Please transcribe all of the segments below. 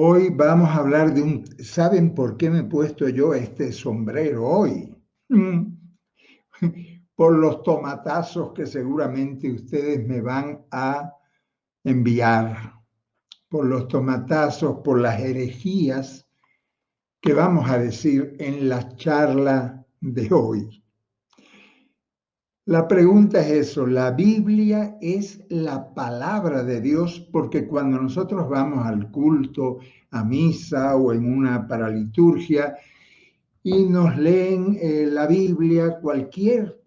Hoy vamos a hablar de ¿Saben por qué me he puesto yo este sombrero hoy? Mm, Por los tomatazos que seguramente ustedes me van a enviar, por los tomatazos, por las herejías que vamos a decir en la charla de hoy. La pregunta es eso, ¿la Biblia es la palabra de Dios? Porque cuando nosotros vamos al culto, a misa o en una paraliturgia y nos leen la Biblia, cualquier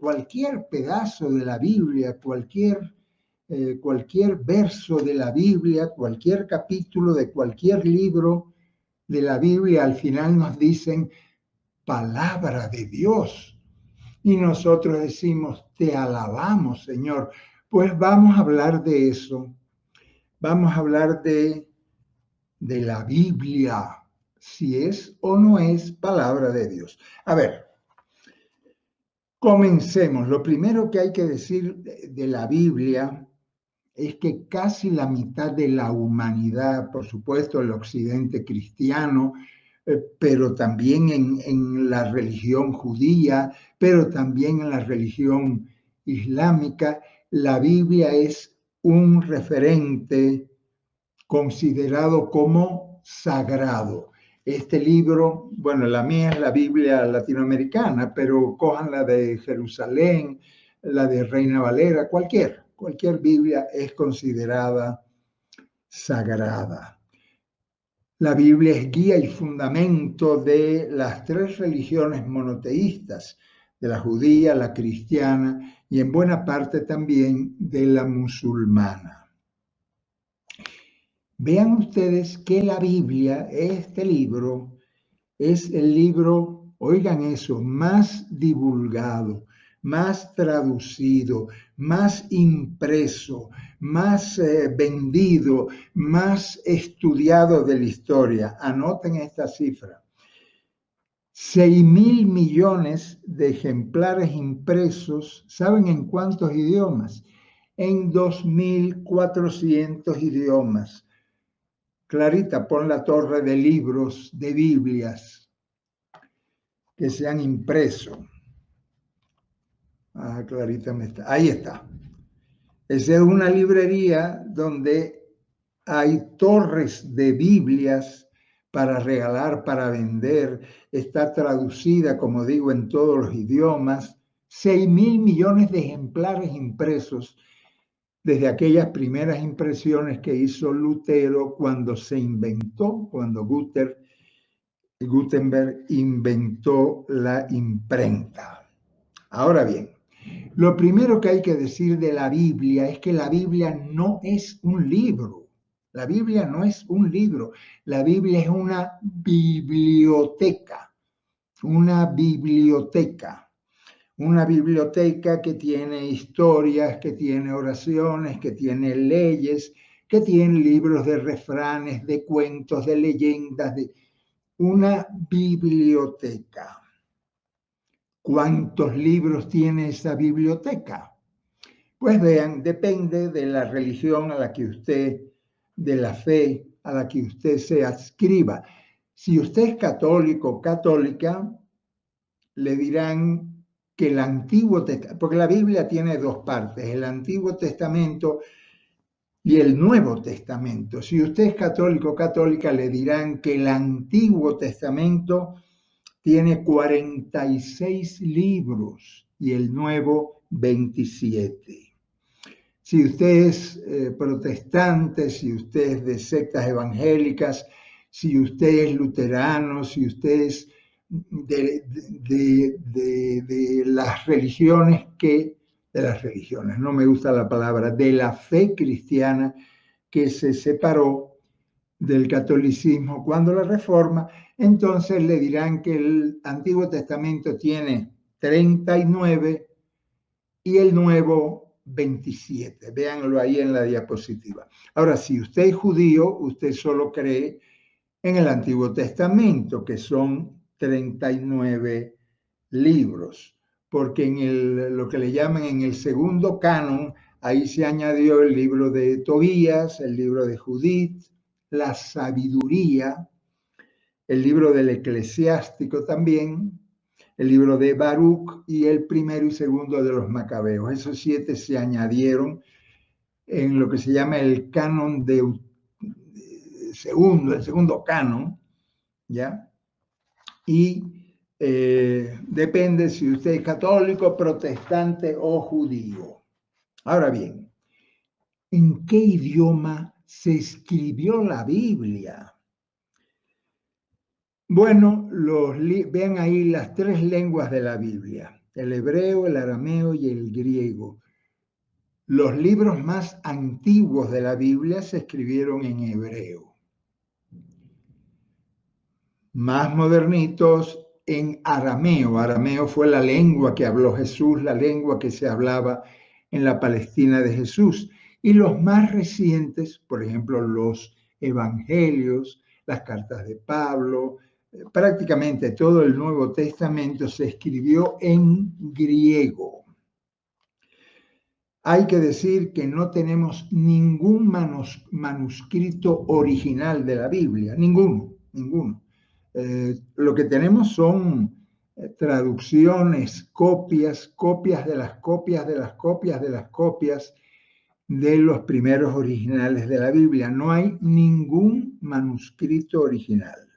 pedazo de la Biblia, cualquier verso de la Biblia, cualquier capítulo de cualquier libro de la Biblia, al final nos dicen palabra de Dios. Y nosotros decimos, te alabamos, Señor. Pues vamos a hablar de eso. Vamos a hablar de la Biblia, si es o no es palabra de Dios. A ver, comencemos. Lo primero que hay que decir de la Biblia es que casi la mitad de la humanidad, por supuesto, el occidente cristiano, pero también en la religión judía, pero también en la religión islámica, la Biblia es un referente considerado como sagrado. Este libro, bueno, la mía es la Biblia latinoamericana, pero cojan la de Jerusalén, la de Reina Valera, cualquier Biblia es considerada sagrada. La Biblia es guía y fundamento de las tres religiones monoteístas, de la judía, la cristiana y en buena parte también de la musulmana. Vean ustedes que la Biblia, este libro, es el libro, oigan eso, más divulgado, más traducido, más impreso, más vendido, más estudiado de la historia. Anoten esta cifra. 6.000 millones de ejemplares impresos, ¿saben en cuántos idiomas? En 2.400 idiomas. Clarita, pon la torre de libros, de Biblias que se han impreso. Ah, Clarita me está. Ahí está. Esa es una librería donde hay torres de Biblias para regalar, para vender. Está traducida, como digo, en todos los idiomas. 6.000 millones de ejemplares impresos desde aquellas primeras impresiones que hizo Lutero cuando se inventó, cuando Gutenberg inventó la imprenta. Ahora bien, lo primero que hay que decir de la Biblia es que la Biblia no es un libro. La Biblia no es un libro. La Biblia es una biblioteca. Una biblioteca. Una biblioteca que tiene historias, que tiene oraciones, que tiene leyes, que tiene libros de refranes, de cuentos, de leyendas, de una biblioteca. ¿Cuántos libros tiene esa biblioteca? Pues vean, depende de la religión a la que usted, de la fe a la que usted se adscriba. Si usted es católico o católica, le dirán que el Antiguo Testamento, porque la Biblia tiene dos partes, el Antiguo Testamento y el Nuevo Testamento. Si usted es católico o católica, le dirán que el Antiguo Testamento tiene 46 libros y el Nuevo 27. Si usted es protestante, si usted es de sectas evangélicas, si usted es luterano, si usted es de las religiones no me gusta la palabra, de la fe cristiana que se separó del catolicismo cuando la Reforma, entonces le dirán que el Antiguo Testamento tiene 39 y el Nuevo 27. Véanlo ahí en la diapositiva. Ahora, si usted es judío, usted solo cree en el Antiguo Testamento, que son 39 libros, porque en lo que le llaman en el segundo canon, ahí se añadió el libro de Tobías, el libro de Judith, la sabiduría, el libro del Eclesiástico también, el libro de Baruch y el primero y segundo de los Macabeos. Esos 7 se añadieron en lo que se llama el canon el segundo canon, ¿ya? Y depende si usted es católico, protestante o judío. Ahora bien, ¿en qué idioma se escribió la Biblia? Bueno, vean ahí las 3 lenguas de la Biblia, el hebreo, el arameo y el griego. Los libros más antiguos de la Biblia se escribieron en hebreo. Más modernitos en arameo. Arameo fue la lengua que habló Jesús, la lengua que se hablaba en la Palestina de Jesús. Y los más recientes, por ejemplo, los evangelios, las cartas de Pablo, prácticamente todo el Nuevo Testamento se escribió en griego. Hay que decir que no tenemos ningún manuscrito original de la Biblia, ninguno. Lo que tenemos son traducciones, copias de las copias de las copias de las copias de los primeros originales de la Biblia. No hay ningún manuscrito original.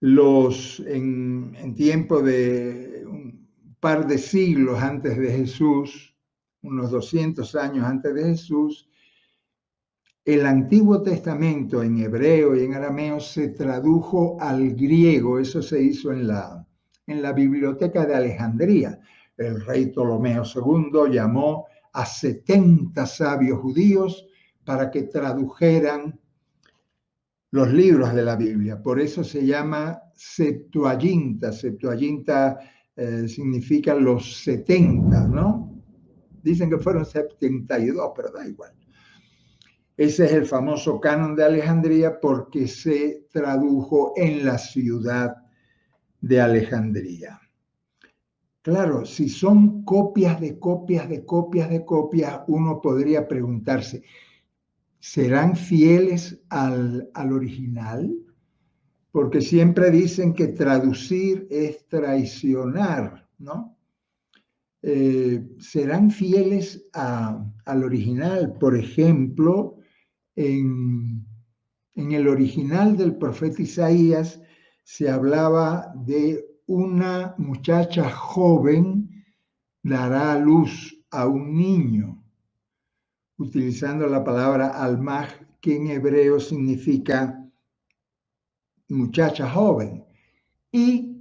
En tiempo de un par de siglos antes de Jesús, unos 200 años antes de Jesús, el Antiguo Testamento en hebreo y en arameo se tradujo al griego. Eso se hizo en la Biblioteca de Alejandría. El rey Ptolomeo II llamó a 70 sabios judíos para que tradujeran los libros de la Biblia. Por eso se llama Septuaginta. Septuaginta significa los 70, ¿no? Dicen que fueron 72, pero da igual. Ese es el famoso canon de Alejandría porque se tradujo en la ciudad de Alejandría. Claro, si son copias de copias de copias de copias, uno podría preguntarse, ¿serán fieles al original? Porque siempre dicen que traducir es traicionar, ¿no? ¿Serán fieles al original? Por ejemplo, en el original del profeta Isaías se hablaba de una muchacha joven dará a luz a un niño, utilizando la palabra almaj, que en hebreo significa muchacha joven. Y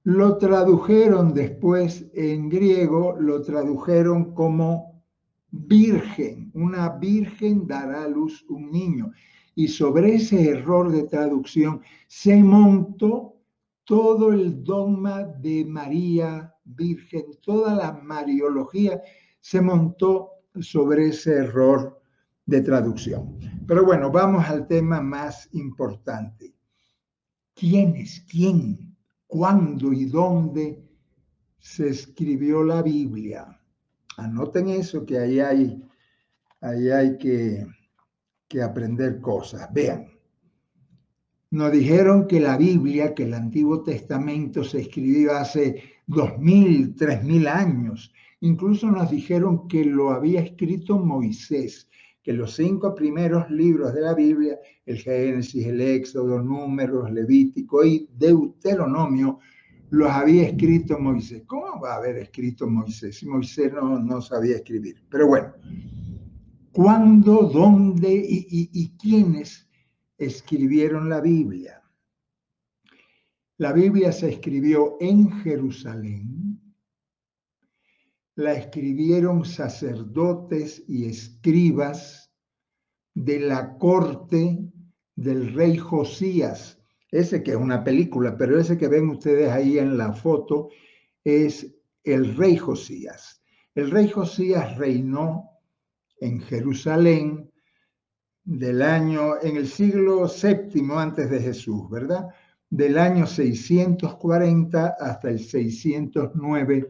lo tradujeron después en griego, lo tradujeron como virgen. Una virgen dará a luz un niño. Y sobre ese error de traducción se montó todo el dogma de María Virgen, toda la mariología se montó sobre ese error de traducción. Pero bueno, vamos al tema más importante. ¿Quién es quién? ¿Cuándo y dónde se escribió la Biblia? Anoten eso, que ahí hay que aprender cosas. Vean, nos dijeron que la Biblia, que el Antiguo Testamento se escribió hace 2000, 3000 años. Incluso nos dijeron que lo había escrito Moisés, que los 5 primeros libros de la Biblia, el Génesis, el Éxodo, Números, Levítico y Deuteronomio, los había escrito Moisés. ¿Cómo va a haber escrito Moisés si Moisés no sabía escribir? Pero bueno, ¿cuándo, dónde y quiénes escribieron la Biblia? La Biblia se escribió en Jerusalén. La escribieron sacerdotes y escribas de la corte del rey Josías. Ese que es una película, pero ese que ven ustedes ahí en la foto es el rey Josías. El rey Josías reinó en Jerusalén en el siglo VII antes de Jesús, ¿verdad? Del año 640 hasta el 609,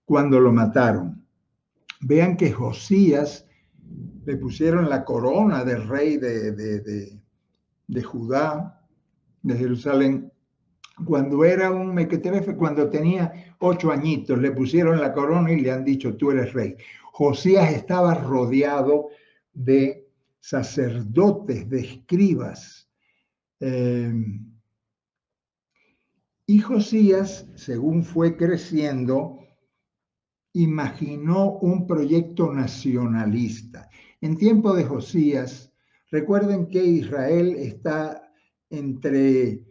cuando lo mataron. Vean que Josías le pusieron la corona de rey de Judá, de Jerusalén. Cuando era un mequetrefe, cuando tenía 8 añitos, le pusieron la corona y le han dicho, tú eres rey. Josías estaba rodeado de sacerdotes, de escribas. Y Josías, según fue creciendo, imaginó un proyecto nacionalista. En tiempo de Josías, recuerden que Israel está entre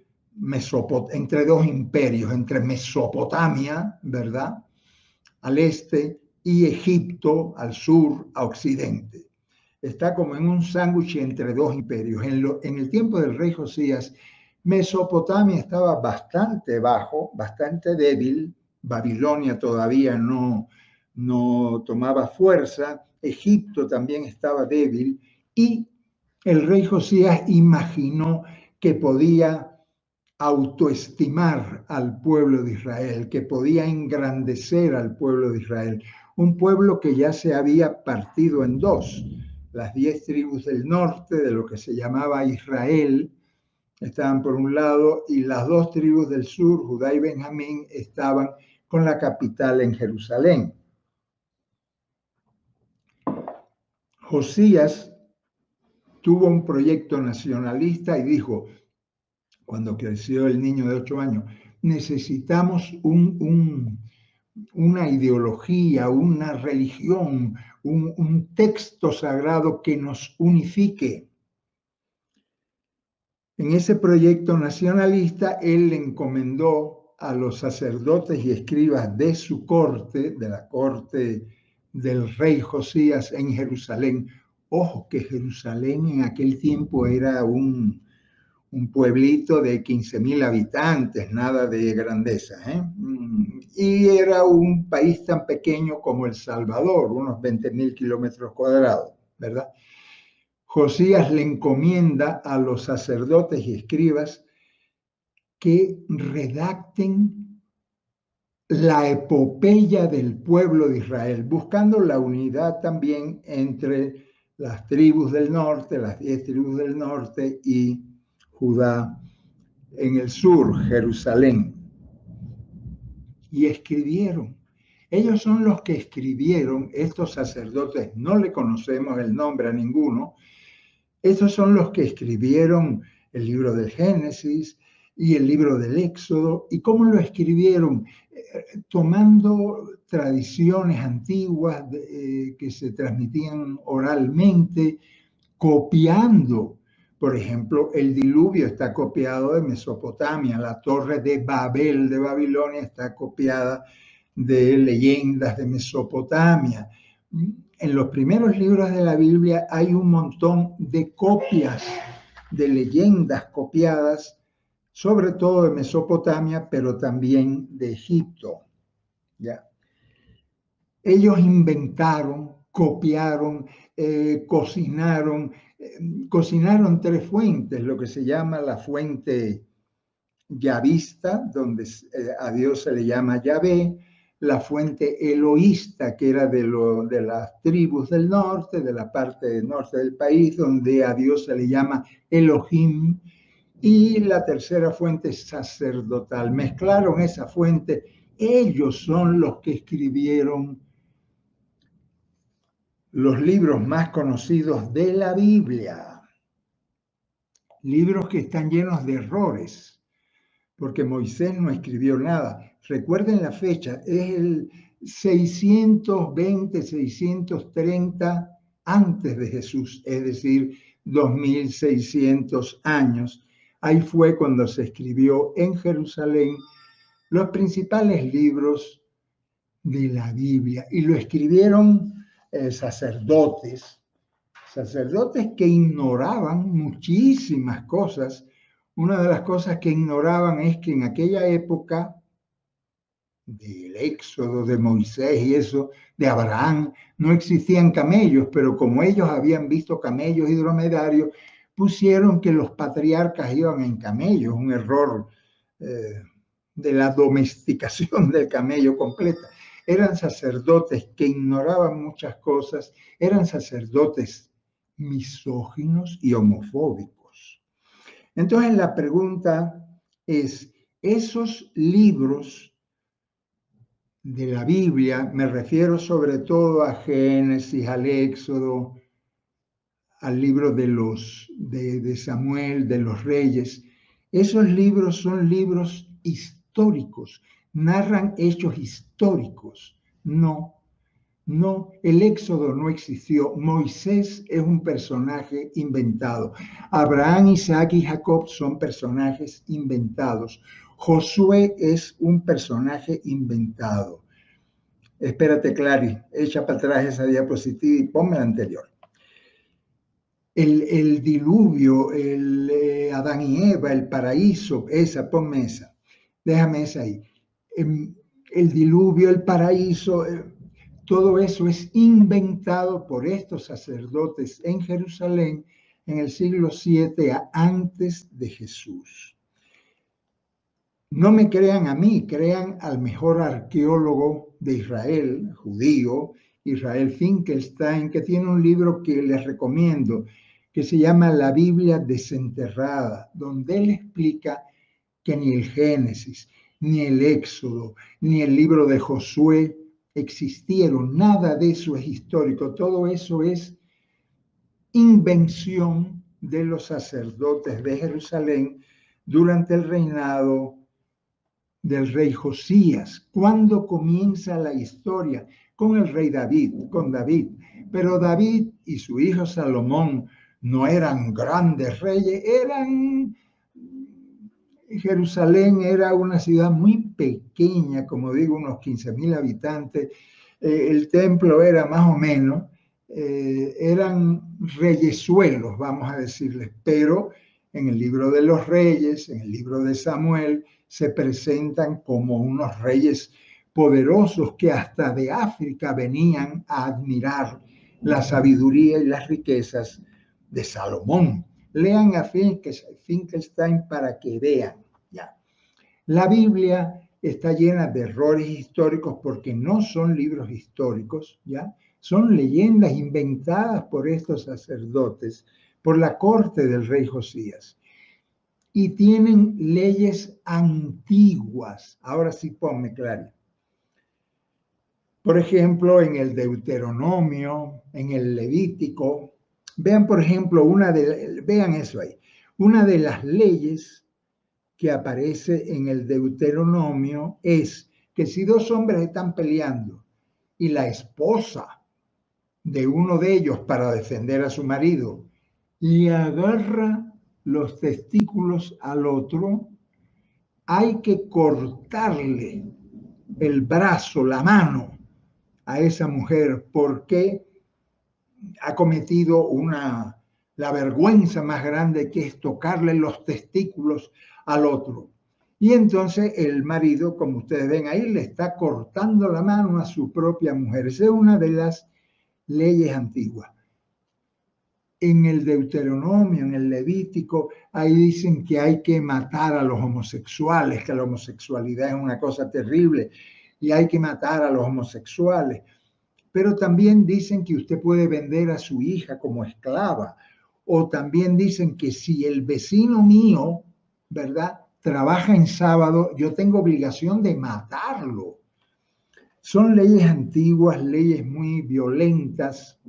dos imperios, entre Mesopotamia, ¿verdad?, al este, y Egipto al sur, a occidente. Está como en un sándwich entre dos imperios. En el tiempo del rey Josías, Mesopotamia estaba bastante bajo, bastante débil. Babilonia todavía no tomaba fuerza. Egipto también estaba débil. Y el rey Josías imaginó que podía autoestimar al pueblo de Israel, que podía engrandecer al pueblo de Israel, un pueblo que ya se había partido en dos. Las 10 tribus del norte, de lo que se llamaba Israel, estaban por un lado, y las 2 tribus del sur, Judá y Benjamín, estaban con la capital en Jerusalén. Josías tuvo un proyecto nacionalista y dijo, cuando creció el niño de 8 años, necesitamos una ideología, una religión, un texto sagrado que nos unifique. En ese proyecto nacionalista, él le encomendó a los sacerdotes y escribas de su corte, de la corte del rey Josías en Jerusalén. Ojo, que Jerusalén en aquel tiempo era un pueblito de 15.000 habitantes, nada de grandeza, ¿eh? Y era un país tan pequeño como El Salvador, unos 20.000 kilómetros cuadrados, ¿verdad? Josías le encomienda a los sacerdotes y escribas que redacten la epopeya del pueblo de Israel, buscando la unidad también entre las tribus del norte, las 10 tribus del norte y Judá en el sur, Jerusalén. Y escribieron. Ellos son los que escribieron, estos sacerdotes, no le conocemos el nombre a ninguno, estos son los que escribieron el libro del Génesis y el libro del Éxodo. ¿Y cómo lo escribieron? Tomando tradiciones antiguas que se transmitían oralmente, copiando. Por ejemplo, el diluvio está copiado de Mesopotamia, la torre de Babel de Babilonia está copiada de leyendas de Mesopotamia. En los primeros libros de la Biblia hay un montón de copias, de leyendas copiadas, sobre todo de Mesopotamia, pero también de Egipto. ¿Ya? Ellos inventaron, copiaron, cocinaron 3 fuentes, lo que se llama la fuente yavista, donde a Dios se le llama Yahvé, la fuente eloísta, que era de las tribus del norte, de la parte del norte del país, donde a Dios se le llama Elohim, y la tercera fuente sacerdotal. Mezclaron esa fuente, ellos son los que escribieron los libros más conocidos de la Biblia, libros que están llenos de errores, porque Moisés no escribió nada. Recuerden la fecha, es el 620, 630 antes de Jesús, es decir, 2600 años. Ahí fue cuando se escribió en Jerusalén los principales libros de la Biblia, y lo escribieron sacerdotes que ignoraban muchísimas cosas. Una de las cosas que ignoraban es que en aquella época del Éxodo, de Moisés y eso, de Abraham, no existían camellos, pero como ellos habían visto camellos y dromedarios, pusieron que los patriarcas iban en camellos, un error de la domesticación del camello completa. Eran sacerdotes que ignoraban muchas cosas, eran sacerdotes misóginos y homofóbicos. Entonces la pregunta es, esos libros de la Biblia, me refiero sobre todo a Génesis, al Éxodo, al libro de Samuel, de los Reyes, esos libros son libros históricos, narran hechos históricos. No, no, el Éxodo no existió. Moisés es un personaje inventado. Abraham, Isaac y Jacob son personajes inventados. Josué es un personaje inventado. Espérate, Clary, echa para atrás esa diapositiva y ponme la anterior. El diluvio, Adán y Eva, el paraíso, ponme esa. Déjame esa ahí. El diluvio, el paraíso, todo eso es inventado por estos sacerdotes en Jerusalén en el siglo VII antes de Jesús. No me crean a mí, crean al mejor arqueólogo de Israel, judío, Israel Finkelstein, que tiene un libro que les recomiendo, que se llama La Biblia Desenterrada, donde él explica que ni el Génesis, ni el Éxodo, ni el libro de Josué existieron. Nada de eso es histórico, todo eso es invención de los sacerdotes de Jerusalén durante el reinado del rey Josías. ¿Cuándo comienza la historia? Con el rey David, con David. Pero David y su hijo Salomón no eran grandes reyes, Jerusalén era una ciudad muy pequeña, como digo, unos 15,000 habitantes. El templo era más o menos, eran reyesuelos, vamos a decirles, pero en el libro de los reyes, en el libro de Samuel, se presentan como unos reyes poderosos que hasta de África venían a admirar la sabiduría y las riquezas de Salomón. Lean a Finkelstein para que vean. Ya. La Biblia está llena de errores históricos porque no son libros históricos, ¿ya? Son leyendas inventadas por estos sacerdotes, por la corte del rey Josías. Y tienen leyes antiguas. Ahora sí, ponme claro. Por ejemplo, en el Deuteronomio, en el Levítico, vean, por ejemplo, vean eso ahí. Una de las leyes que aparece en el Deuteronomio es que si dos hombres están peleando y la esposa de uno de ellos, para defender a su marido, le agarra los testículos al otro, hay que cortarle el brazo, la mano a esa mujer porque ha cometido la vergüenza más grande, que es tocarle los testículos al otro. Y entonces el marido, como ustedes ven ahí, le está cortando la mano a su propia mujer. Esa es una de las leyes antiguas. En el Deuteronomio, en el Levítico, ahí dicen que hay que matar a los homosexuales, que la homosexualidad es una cosa terrible y hay que matar a los homosexuales. Pero también dicen que usted puede vender a su hija como esclava. O también dicen que si el vecino mío, ¿verdad?, trabaja en sábado, yo tengo obligación de matarlo. Son leyes antiguas, leyes muy violentas,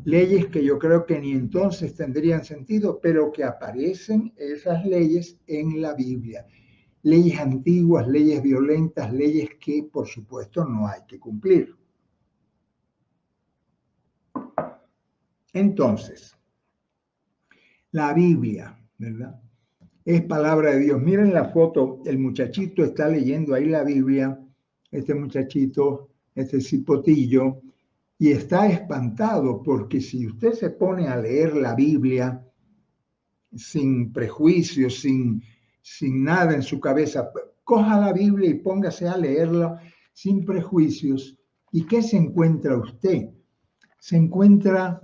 leyes que yo creo que ni entonces tendrían sentido, pero que aparecen esas leyes en la Biblia. Leyes antiguas, leyes violentas, leyes que por supuesto no hay que cumplir. Entonces, la Biblia, ¿verdad?, es palabra de Dios. Miren la foto, el muchachito está leyendo ahí la Biblia, este muchachito, este cipotillo, y está espantado porque si usted se pone a leer la Biblia sin prejuicios, sin nada en su cabeza, coja la Biblia y póngase a leerla sin prejuicios. ¿Y qué se encuentra usted? Se encuentra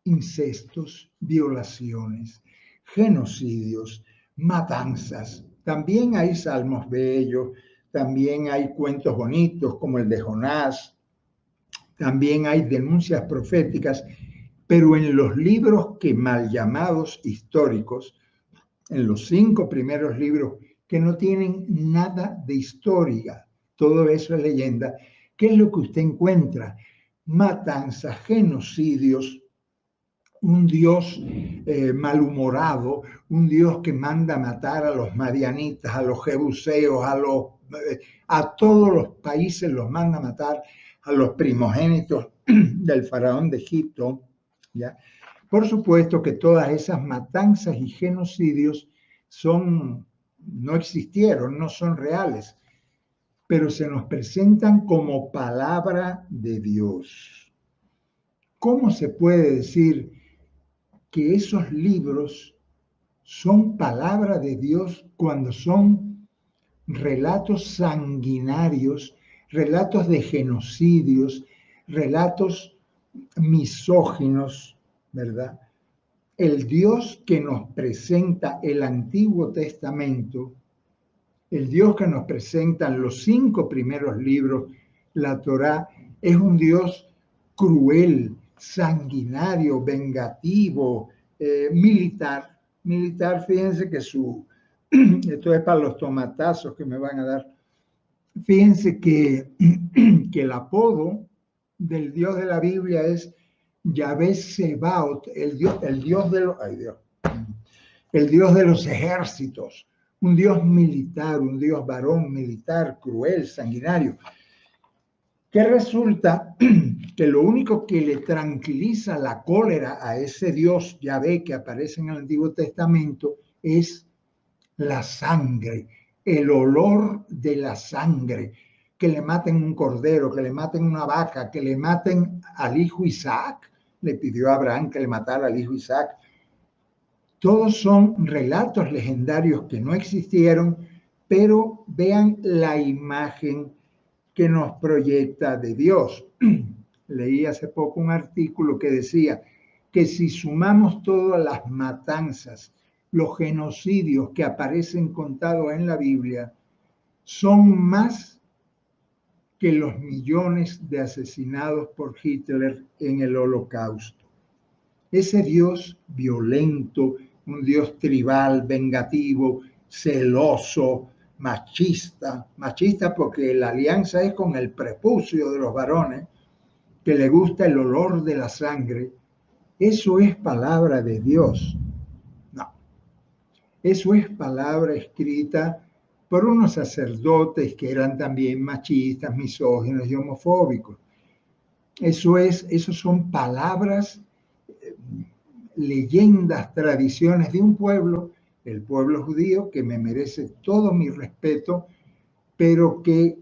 incestos, violaciones, genocidios, matanzas. También hay salmos bellos, también hay cuentos bonitos como el de Jonás, también hay denuncias proféticas, Pero en los libros que mal llamados históricos, en los 5 primeros libros que no tienen nada de historia, todo eso es leyenda, ¿qué es lo que usted encuentra? Matanzas, genocidios, un Dios malhumorado, un Dios que manda matar a los madianitas, a los jebuseos, a todos los países los manda matar, a los primogénitos del faraón de Egipto, ¿ya? Por supuesto que todas esas matanzas y genocidios no existieron, no son reales, pero se nos presentan como palabra de Dios. ¿Cómo se puede decir que esos libros son palabra de Dios cuando son relatos sanguinarios, relatos de genocidios, relatos misóginos, ¿verdad? El Dios que nos presenta el Antiguo Testamento, el Dios que nos presentan los 5 primeros libros, la Torá, es un Dios cruel, sanguinario, vengativo, militar. Militar, fíjense que esto es para los tomatazos que me van a dar. Fíjense que el apodo del Dios de la Biblia es Yahvé Sebaot, el Dios el Dios de los ejércitos, un Dios militar, un Dios varón militar, cruel, sanguinario, que resulta que lo único que le tranquiliza la cólera a ese Dios Yahvé que aparece en el Antiguo Testamento es la sangre, el olor de la sangre, que le maten un cordero, que le maten una vaca, que le maten al hijo Isaac. Le pidió a Abraham que le matara al hijo Isaac. Todos son relatos legendarios que no existieron, pero vean la imagen que nos proyecta de Dios. Leí hace poco un artículo que decía que si sumamos todas las matanzas, los genocidios que aparecen contados en la Biblia, son más que los millones de asesinados por Hitler en el Holocausto. Ese Dios violento, un Dios tribal, vengativo, celoso, machista porque la alianza es con el prepucio de los varones, que le gusta el olor de la sangre, ¿eso es palabra de Dios? No. Eso es palabra escrita por unos sacerdotes que eran también machistas, misóginos y homofóbicos. Esos son palabras, leyendas, tradiciones de un pueblo, el pueblo judío, que me merece todo mi respeto, pero que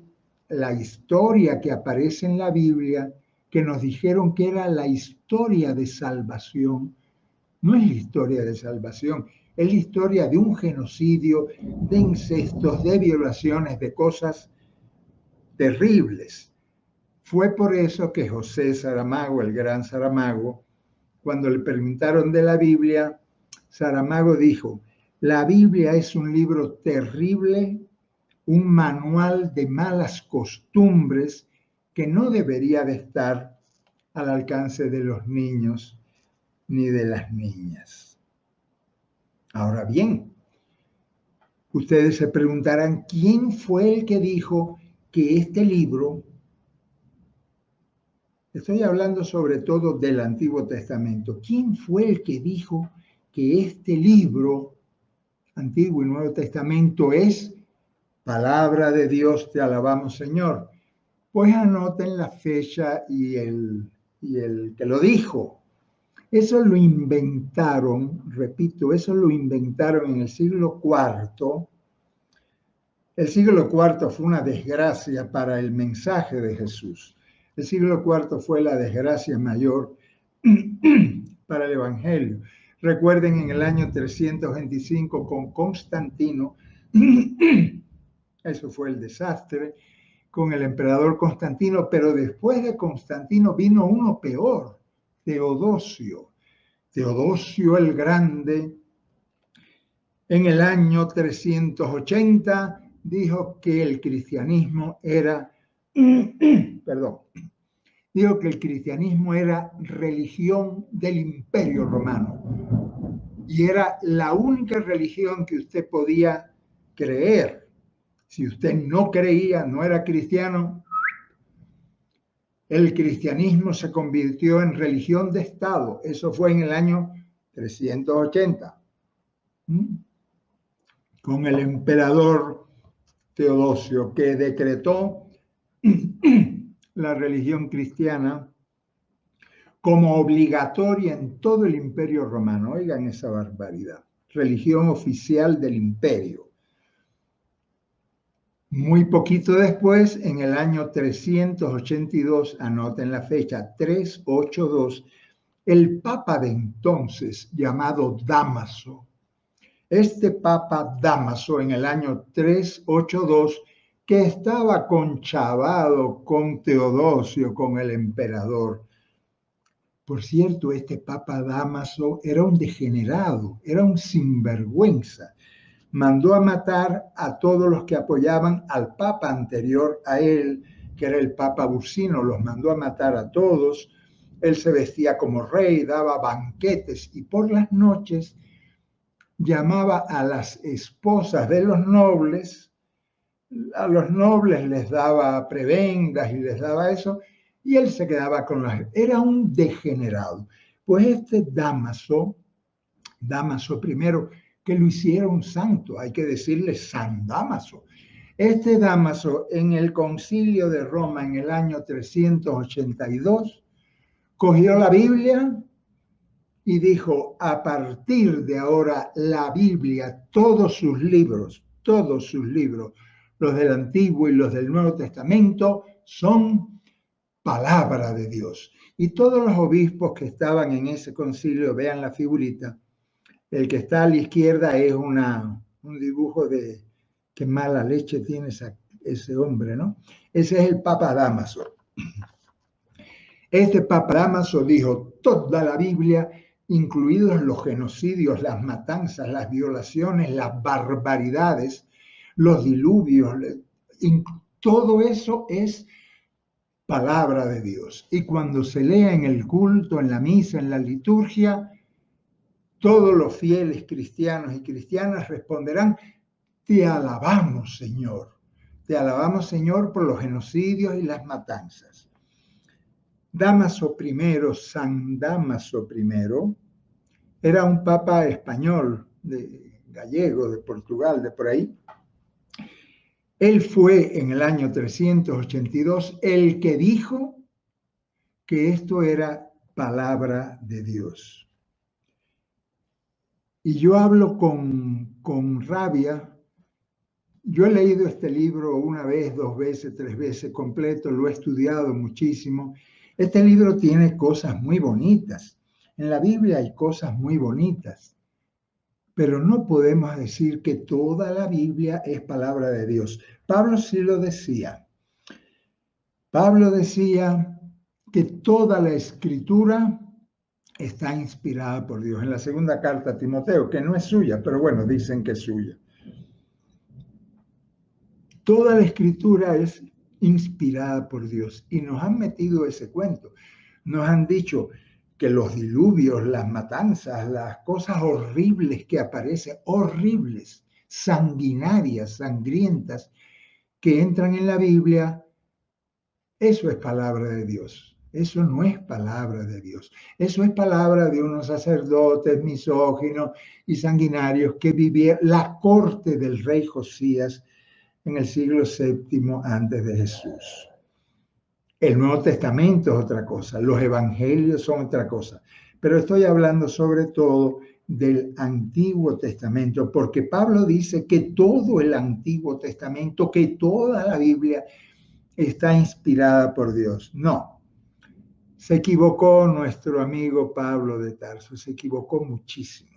la historia que aparece en la Biblia, que nos dijeron que era la historia de salvación, no es la historia de salvación, es la historia de un genocidio, de incestos, de violaciones, de cosas terribles. Fue por eso que José Saramago, el gran Saramago, cuando le preguntaron de la Biblia, Saramago dijo, la Biblia es un libro terrible, un manual de malas costumbres que no debería de estar al alcance de los niños ni de las niñas. Ahora bien, ustedes se preguntarán, ¿quién fue el que dijo que este libro, estoy hablando sobre todo del Antiguo Testamento, quién fue el que dijo que este libro, Antiguo y Nuevo Testamento, es palabra de Dios, te alabamos, Señor? Pues anoten la fecha y el que lo dijo. Eso lo inventaron, repito, eso lo inventaron en el siglo IV. El siglo IV fue una desgracia para el mensaje de Jesús. El siglo IV fue la desgracia mayor para el Evangelio. Recuerden en el año 325 con Constantino, eso fue el desastre, con el emperador Constantino, pero después de Constantino vino uno peor, Teodosio. Teodosio el Grande, en el año 380, dijo que el cristianismo era, Dijo que el cristianismo era religión del Imperio Romano y era la única religión que usted podía creer. Si usted no creía, no era cristiano, el cristianismo se convirtió en religión de Estado. Eso fue en el año 380, con el emperador Teodosio, que decretó la religión cristiana como obligatoria en todo el Imperio Romano. Oigan esa barbaridad. Religión oficial del imperio. Muy poquito después, en el año 382, anoten la fecha, 382, el papa de entonces, llamado Dámaso, este papa Dámaso en el año 382, que estaba conchavado con Teodosio, con el emperador. Por cierto, este papa Dámaso era un degenerado, era un sinvergüenza. Mandó a matar a todos los que apoyaban al papa anterior a él, que era el papa Bursino, los mandó a matar a todos. Él se vestía como rey, daba banquetes y por las noches llamaba a las esposas de los nobles, a los nobles les daba prebendas y les daba eso, y él se quedaba con las... Era un degenerado. Pues este Dámaso primero, que lo hicieron santo, hay que decirle San Dámaso. Este Dámaso en el concilio de Roma en el año 382 cogió la Biblia y dijo, a partir de ahora la Biblia, todos sus libros, los del Antiguo y los del Nuevo Testamento, son palabra de Dios. Y todos los obispos que estaban en ese concilio, vean la figurita, el que está a la izquierda es un dibujo de qué mala leche tiene ese hombre, ¿no? Ese es el Papa Dámaso. Este Papa Dámaso dijo, toda la Biblia, incluidos los genocidios, las matanzas, las violaciones, las barbaridades, los diluvios, todo eso es palabra de Dios. Y cuando se lea en el culto, en la misa, en la liturgia, todos los fieles cristianos y cristianas responderán, te alabamos, Señor. Te alabamos, Señor, por los genocidios y las matanzas. Dámaso I, San Dámaso I, era un papa español, gallego, de Portugal, de por ahí. Él fue en el año 382 el que dijo que esto era palabra de Dios. Y yo hablo con rabia. Yo he leído este libro una vez, dos veces, tres veces completo, lo he estudiado muchísimo. Este libro tiene cosas muy bonitas. En la Biblia hay cosas muy bonitas, pero no podemos decir que toda la Biblia es palabra de Dios. Pablo sí lo decía. Pablo decía que toda la Escritura está inspirada por Dios. En la segunda carta a Timoteo, que no es suya, pero bueno, dicen que es suya. Toda la Escritura es inspirada por Dios y nos han metido ese cuento. Nos han dicho que los diluvios, las matanzas, las cosas horribles que aparecen, horribles, sanguinarias, sangrientas, que entran en la Biblia, eso es palabra de Dios. Eso no es palabra de Dios. Eso es palabra de unos sacerdotes misóginos y sanguinarios que vivían la corte del rey Josías en el siglo VII antes de Jesús. El Nuevo Testamento es otra cosa, los evangelios son otra cosa, pero estoy hablando sobre todo del Antiguo Testamento, porque Pablo dice que todo el Antiguo Testamento, que toda la Biblia está inspirada por Dios. No, se equivocó nuestro amigo Pablo de Tarso, se equivocó muchísimo.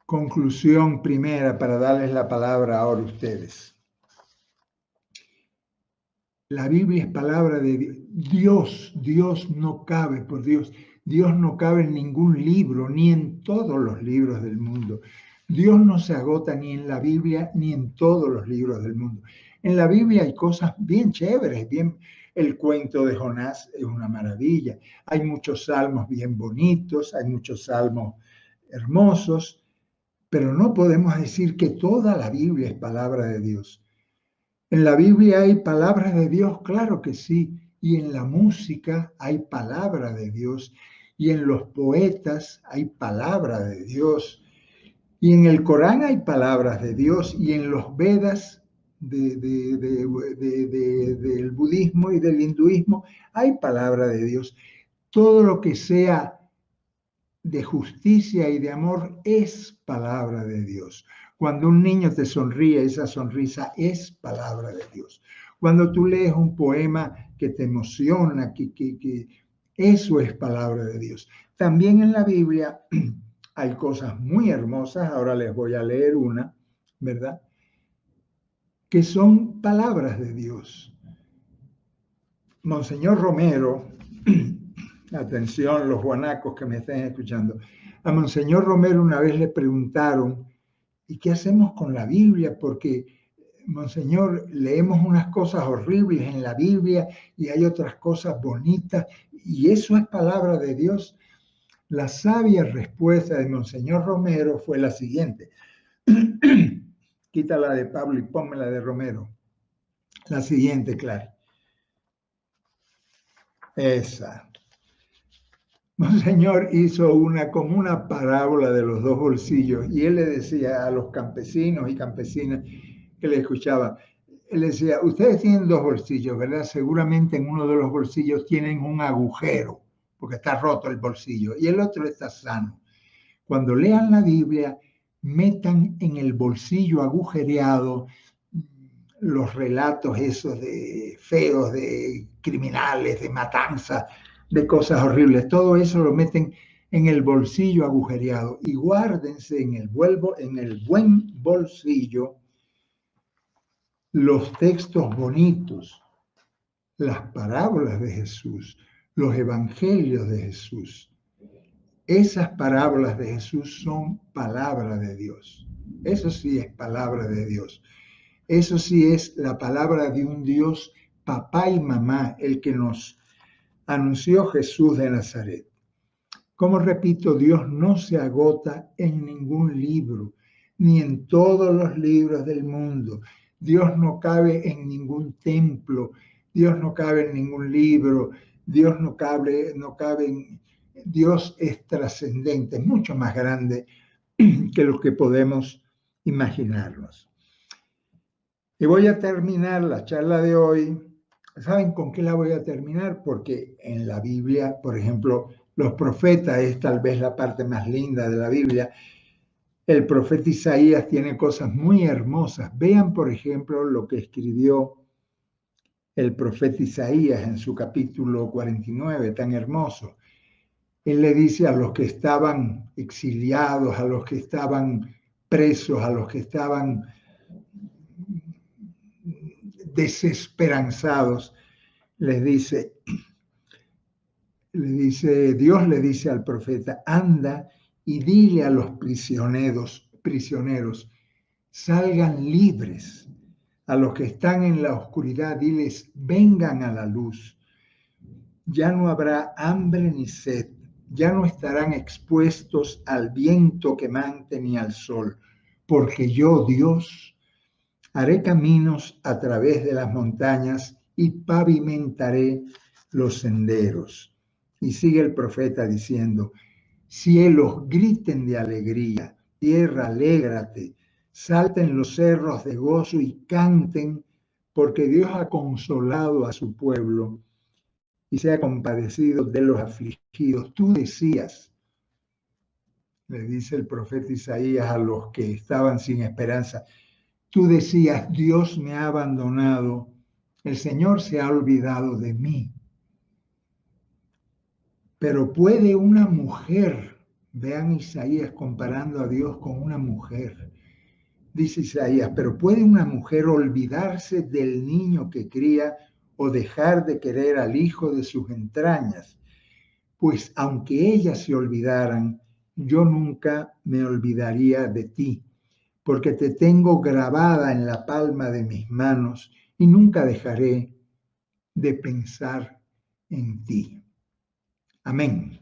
Conclusión primera para darles la palabra ahora a ustedes. La Biblia es palabra de Dios. Dios no cabe, por Dios. Dios no cabe en ningún libro, ni en todos los libros del mundo. Dios no se agota ni en la Biblia, ni en todos los libros del mundo. En la Biblia hay cosas bien chéveres, bien. El cuento de Jonás es una maravilla. Hay muchos salmos bien bonitos, hay muchos salmos hermosos, pero no podemos decir que toda la Biblia es palabra de Dios. En la Biblia hay palabras de Dios, claro que sí, y en la música hay palabra de Dios, y en los poetas hay palabra de Dios, y en el Corán hay palabras de Dios, y en los Vedas del budismo y del hinduismo hay palabra de Dios. Todo lo que sea de justicia y de amor es palabra de Dios. Cuando un niño te sonríe, esa sonrisa es palabra de Dios. Cuando tú lees un poema que te emociona, que eso es palabra de Dios. También en la Biblia hay cosas muy hermosas, ahora les voy a leer una, ¿verdad? Que son palabras de Dios. Monseñor Romero, atención los guanacos que me estén escuchando, a Monseñor Romero una vez le preguntaron, ¿y qué hacemos con la Biblia? Porque, Monseñor, leemos unas cosas horribles en la Biblia y hay otras cosas bonitas, y eso es palabra de Dios. La sabia respuesta de Monseñor Romero fue la siguiente. Quítala de Pablo y pónmela de Romero. La siguiente, Clara. Esa. Monseñor hizo como una parábola de los dos bolsillos y él le decía a los campesinos y campesinas que le escuchaban, él decía, ustedes tienen dos bolsillos, ¿verdad? Seguramente en uno de los bolsillos tienen un agujero porque está roto el bolsillo y el otro está sano. Cuando lean la Biblia, metan en el bolsillo agujereado los relatos esos de feos, de criminales, de matanzas, de cosas horribles. Todo eso lo meten en el bolsillo agujereado y guárdense en el buen bolsillo los textos bonitos, las parábolas de Jesús, los evangelios de Jesús. Esas parábolas de Jesús son palabra de Dios. Eso sí es palabra de Dios. Eso sí es la palabra de un Dios, papá y mamá, el que nos anunció Jesús de Nazaret. Como repito, Dios no se agota en ningún libro, ni en todos los libros del mundo. Dios no cabe en ningún templo, Dios no cabe en ningún libro, Dios no cabe en... Dios es trascendente, es mucho más grande que lo que podemos imaginarnos. Y voy a terminar la charla de hoy. ¿Saben con qué la voy a terminar? Porque en la Biblia, por ejemplo, los profetas es tal vez la parte más linda de la Biblia. El profeta Isaías tiene cosas muy hermosas. Vean, por ejemplo, lo que escribió el profeta Isaías en su capítulo 49, tan hermoso. Él le dice a los que estaban exiliados, a los que estaban presos, a los que estaban desesperanzados, Dios le dice al profeta, anda y dile a los prisioneros, salgan libres. A los que están en la oscuridad, diles, vengan a la luz. Ya no habrá hambre ni sed, ya no estarán expuestos al viento quemante ni al sol, porque yo, Dios, haré caminos a través de las montañas y pavimentaré los senderos. Y sigue el profeta diciendo, cielos griten de alegría, tierra alégrate, salten los cerros de gozo y canten, porque Dios ha consolado a su pueblo y se ha compadecido de los afligidos. Tú decías, le dice el profeta Isaías a los que estaban sin esperanza, tú decías, Dios me ha abandonado, el Señor se ha olvidado de mí. Pero puede una mujer, vean Isaías comparando a Dios con una mujer, dice Isaías, pero puede una mujer olvidarse del niño que cría o dejar de querer al hijo de sus entrañas. Pues aunque ellas se olvidaran, yo nunca me olvidaría de ti, porque te tengo grabada en la palma de mis manos y nunca dejaré de pensar en ti. Amén.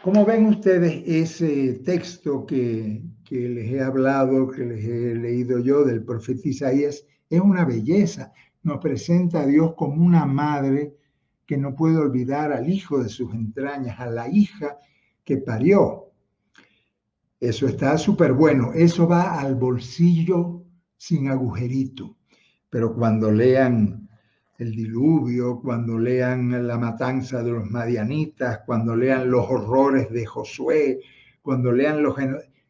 ¿Cómo ven ustedes ese texto que les he hablado, que les he leído yo del profeta Isaías? Es una belleza. Nos presenta a Dios como una madre que no puede olvidar al hijo de sus entrañas, a la hija que parió. Eso está súper bueno. Eso va al bolsillo sin agujerito. Pero cuando lean el diluvio, cuando lean la matanza de los madianitas, cuando lean los horrores de Josué, cuando lean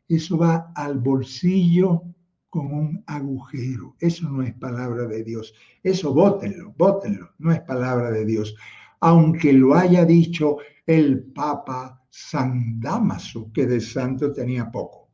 eso va al bolsillo con un agujero. Eso no es palabra de Dios. Eso bótenlo, bótenlo. No es palabra de Dios. Aunque lo haya dicho el Papa San Dámaso, que de santo tenía poco.